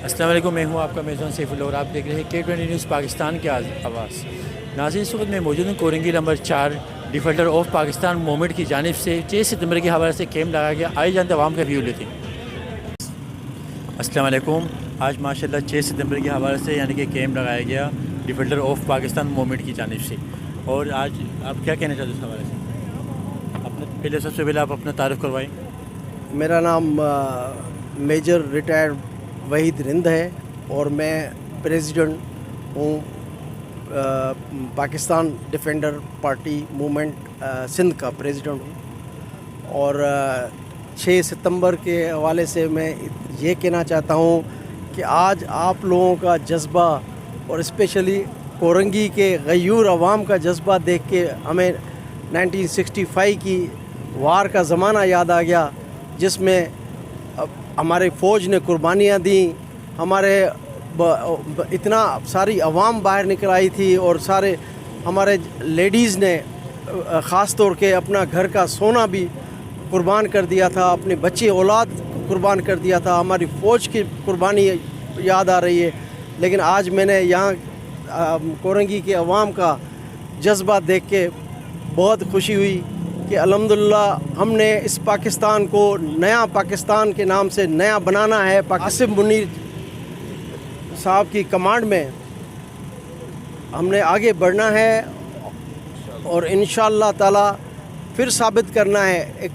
السلام علیکم، میں ہوں آپ کا میزبان سیف اللہ اور آپ دیکھ رہے ہیں K20 نیوز پاکستان کی آواز۔ ناظرین، اس وقت میں موجود ہوں Korangi number 4 defaulter of Pakistan movement کی جانب سے 6 ستمبر کے حوالے سے کیمپ لگایا گیا۔ آئے جانتے عوام کا ویو لیتے ہیں۔ السلام علیکم، آج ماشاءاللہ 6 ستمبر کے حوالے سے یعنی کہ کیمپ لگایا گیا ڈیفلٹر آف پاکستان موومنٹ کی جانب سے، اور آج آپ کیا کہنا چاہتے ہیں اس حوالے سے؟ پہلے سب سے پہلے آپ اپنا تعارف کروائیں۔ میرا نام میجر ریٹائرڈ وحید رند ہے اور میں پریزیڈنٹ ہوں Pakistan defender party movement Sindh کا پریزیڈنٹ ہوں، اور 6 ستمبر کے حوالے سے میں یہ کہنا چاہتا ہوں کہ آج آپ لوگوں کا جذبہ اور اسپیشلی کورنگی کے غیور عوام کا جذبہ دیکھ کے ہمیں 1965 کی وار کا زمانہ یاد آ گیا، جس میں ہمارے فوج نے قربانیاں دیں، ہمارے اتنا ساری عوام باہر نکل آئی تھی، اور سارے ہمارے لیڈیز نے خاص طور کے اپنا گھر کا سونا بھی قربان کر دیا تھا، اپنے بچے اولاد قربان کر دیا تھا۔ ہماری فوج کی قربانی یاد آ رہی ہے، لیکن آج میں نے یہاں کورنگی کے عوام کا جذبہ دیکھ کے بہت خوشی ہوئی کہ الحمدللہ ہم نے اس پاکستان کو نیا پاکستان کے نام سے نیا بنانا ہے۔ عاصم منیر صاحب کی کمانڈ میں ہم نے آگے بڑھنا ہے، اور انشاءاللہ تعالی پھر ثابت کرنا ہے۔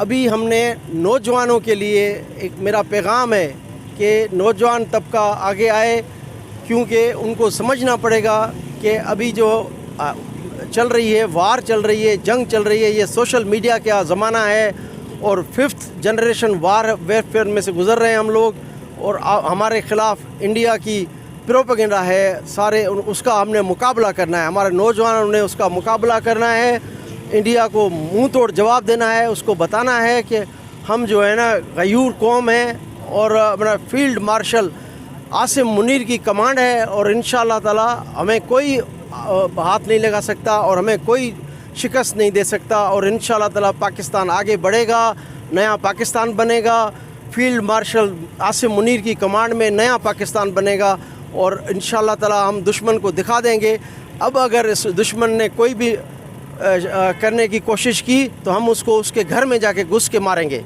ابھی ہم نے نوجوانوں کے لیے ایک میرا پیغام ہے کہ نوجوان طبقہ آگے آئے، کیونکہ ان کو سمجھنا پڑے گا کہ ابھی جو چل رہی ہے، وار چل رہی ہے، جنگ چل رہی ہے، یہ سوشل میڈیا کا زمانہ ہے، اور 5th جنریشن ویئرفیئر میں سے گزر رہے ہیں ہم لوگ، اور ہمارے خلاف انڈیا کی پروپیگنڈا ہے سارے، اس کا ہم نے مقابلہ کرنا ہے، ہمارے نوجوانوں نے اس کا مقابلہ کرنا ہے، انڈیا کو منہ توڑ جواب دینا ہے، اس کو بتانا ہے کہ ہم جو ہے نا غیور قوم ہیں، اور اپنا فیلڈ مارشل عاصم منیر کی کمانڈ ہے، اور انشاءاللہ تعالی ہمیں کوئی ہاتھ نہیں لگا سکتا اور ہمیں کوئی شکست نہیں دے سکتا، اور انشاءاللہ تعالی پاکستان آگے بڑھے گا، نیا پاکستان بنے گا، فیلڈ مارشل عاصم منیر کی کمانڈ میں نیا پاکستان بنے گا، اور انشاءاللہ تعالی ہم دشمن کو دکھا دیں گے۔ اب اگر اس دشمن نے کوئی بھی کرنے کی کوشش کی تو ہم اس کو اس کے گھر میں جا کے گھس کے ماریں گے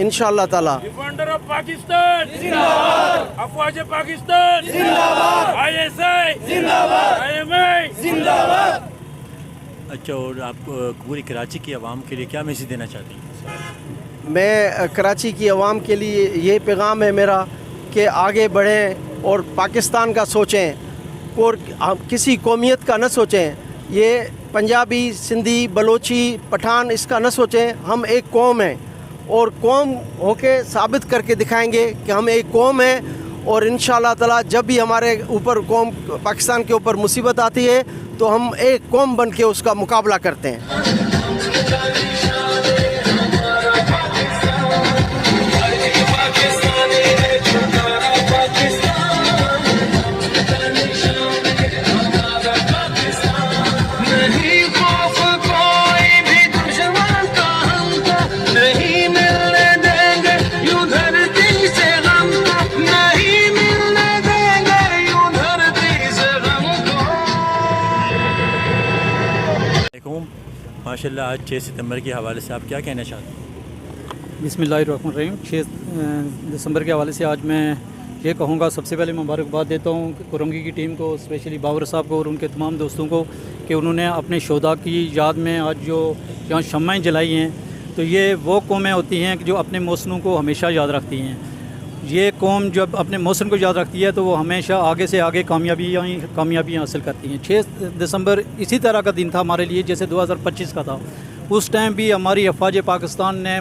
انشاءاللہ تعالی۔ ڈیفینڈر آف پاکستان زندہ باد، افواج پاکستان زندہ باد، آئی ایس آئی زندہ باد، آئی ایم آئی زندہ باد۔ اچھا، اور آپ پوری کراچی کی عوام کے لیے کیا میسیج دینا چاہتے ہیں؟ میں کراچی کی عوام کے لیے یہ پیغام ہے میرا کہ آگے بڑھیں اور پاکستان کا سوچیں، اور کسی قومیت کا نہ سوچیں، یہ پنجابی، سندھی، بلوچی، پٹھان اس کا نہ سوچیں، ہم ایک قوم ہیں، اور قوم ہو کے ثابت کر کے دکھائیں گے کہ ہم ایک قوم ہیں، اور انشاءاللہ تعالی جب بھی ہمارے اوپر قوم پاکستان کے اوپر مصیبت آتی ہے تو ہم ایک قوم بن کے اس کا مقابلہ کرتے ہیں۔ ماشاءاللہ آج 6 ستمبر کے حوالے سے آپ کیا کہنا چاہتے ہیں؟ بسم اللہ الرحمن الرحیم۔ 6 دسمبر کے حوالے سے آج میں یہ کہوں گا، سب سے پہلے مبارکباد دیتا ہوں کہ کورنگی کی ٹیم کو، اسپیشلی باور صاحب کو اور ان کے تمام دوستوں کو، کہ انہوں نے اپنے شہداء کی یاد میں آج جو یہاں شمعیں جلائی ہیں، تو یہ وہ قومیں ہوتی ہیں کہ جو اپنے محسنوں کو ہمیشہ یاد رکھتی ہیں۔ یہ قوم جب اپنے محسن کو یاد رکھتی ہے تو وہ ہمیشہ آگے سے آگے کامیابیاں حاصل کرتی ہیں۔ 6 دسمبر اسی طرح کا دن تھا ہمارے لیے جیسے 2025 کا تھا۔ اس ٹائم بھی ہماری افواج پاکستان نے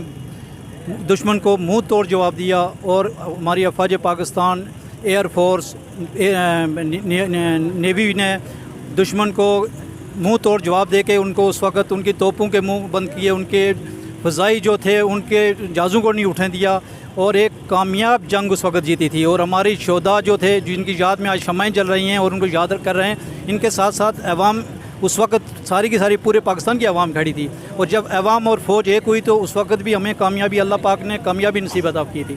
دشمن کو منہ توڑ جواب دیا، اور ہماری افواج پاکستان، ایئر فورس، نیوی نے دشمن کو منہ توڑ جواب دے کے ان کو اس وقت ان کی توپوں کے منہ بند کیے، ان کے فضائی جو تھے ان کے جہازوں کو نہیں اٹھنے دیا، اور ایک کامیاب جنگ اس وقت جیتی تھی۔ اور ہماری شہداء جو تھے جن کی یاد میں آج شمعیں جل رہی ہیں اور ان کو یاد کر رہے ہیں، ان کے ساتھ ساتھ عوام اس وقت ساری کی ساری پورے پاکستان کی عوام کھڑی تھی، اور جب عوام اور فوج ایک ہوئی تو اس وقت بھی ہمیں کامیابی اللہ پاک نے کامیابی نصیب عطا کی تھی۔